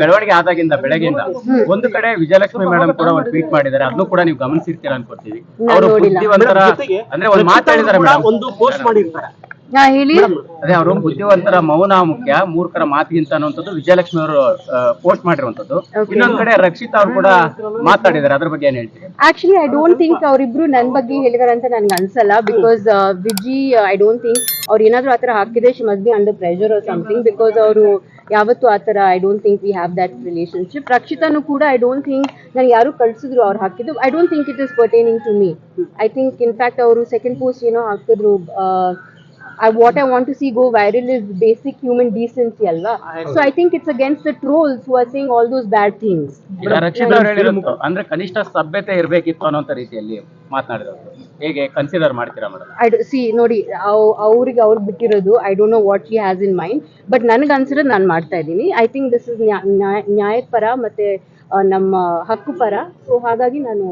ಬೆಳವಣಿಗೆ ಆದಾಗಿಂದ ಬೆಳಗ್ಗೆಯಿಂದ ಒಂದು ಕಡೆ ವಿಜಯಲಕ್ಷ್ಮಿ ಮೇಡಮ್ ಕೂಡ ಒಂದು ಟ್ವೀಟ್ ಮಾಡಿದ್ದಾರೆ, ಅದನ್ನು ಕೂಡ ನೀವು ಗಮನಿಸಿರ್ತೀರಾ ಅನ್ಕೋತೀವಿ. ಅವರು ಬುದ್ಧಿವಂತರ ಅಂದ್ರೆ ಒಂದು ಮಾತಾಡಿದ್ದಾರೆ ಮೇಡಮ್, ಒಂದು ಪೋಸ್ಟ್ ಮಾಡಿರ್ತಾರೆ. ಹೇಳಿ. ಅದೇ ಅವರು ಬುದ್ಧಿವಂತರ ಮೌನ ಮುಖ್ಯ ಮೂರ್ಖರ ಮಾತಿಗಿಂತ ಅನ್ನುವಂಥದ್ದು ವಿಜಯಲಕ್ಷ್ಮಿ ಅವರು ಪೋಸ್ಟ್ ಮಾಡಿರುವಂತದ್ದು. ಇನ್ನೊಂದ್ ಕಡೆ ರಕ್ಷಿತಾ ಅವರು ಕೂಡ ಮಾತಾಡಿದ್ದಾರೆ, ಅದ್ರ ಬಗ್ಗೆ ಏನ್ ಹೇಳ್ತೀವಿ? ಆಕ್ಚುಲಿ ಐ ಡೋಂಟ್ ಥಿಂಕ್ ಅವರಿಬ್ರು ನನ್ ಬಗ್ಗೆ ಹೇಳಿದಾರೆ ಅಂತ ನನ್ಗೆ ಅನ್ಸಲ್ಲ. Because Viji I don't think ಅವ್ರು ಏನಾದ್ರು ಆತರ ಹಾಕಿದ್ರೆ she must be under pressure or something. Because ಅವರು ಯಾವತ್ತು ಆತರ I don't think we have that relationship. ರಕ್ಷಿತಾನು ಕೂಡ ಐ ಡೋಂಟ್ ಥಿಂಕ್ ನಾನು ಯಾರು ಕಳ್ಸಿದ್ರು ಅವ್ರು ಹಾಕಿದ್ದು. I don't think it is pertaining to me. I think in fact ಅವರು ಸೆಕೆಂಡ್ ಪೋಸ್ಟ್ ಏನೋ ಹಾಕಿದ್ರು, what I want to see go viral is basic human decency alva. So I think it's against the trolls who are saying all those bad things. Rakshita ಅವರು ಹೇಳಿರೋದು ಅಂದ್ರೆ ಕನಿಷ್ಠ ಸಭ್ಯತೆ ಇರ್ಬೇಕಿತ್ತು ಅನ್ನೋಂತ ರೀತಿಯಲ್ಲಿ ಮಾತನಾಡಿದ್ರು. ಹೇಗೆ ಕನ್ಸಿಡರ್ ಮಾಡ್ತೀರಾ ಮೇಡಮ್? ಸಿ ನೋಡಿ, ಅವ್ರಿಗೆ ಅವ್ರು ಬಿಟ್ಟಿರೋದು. I don't know what she has in mind, but ನನಗೆ ಅನ್ಸಿರೋದು ನಾನು ಮಾಡ್ತಾ ಇದ್ದೀನಿ. ಐ ಥಿಂಕ್ ದಿಸ್ ಇಸ್ ನ್ಯಾಯದ ಪರ ಮತ್ತೆ ನಮ್ಮ ಹಕ್ಕು ಪರ. ಸೊ ಹಾಗಾಗಿ ನಾನು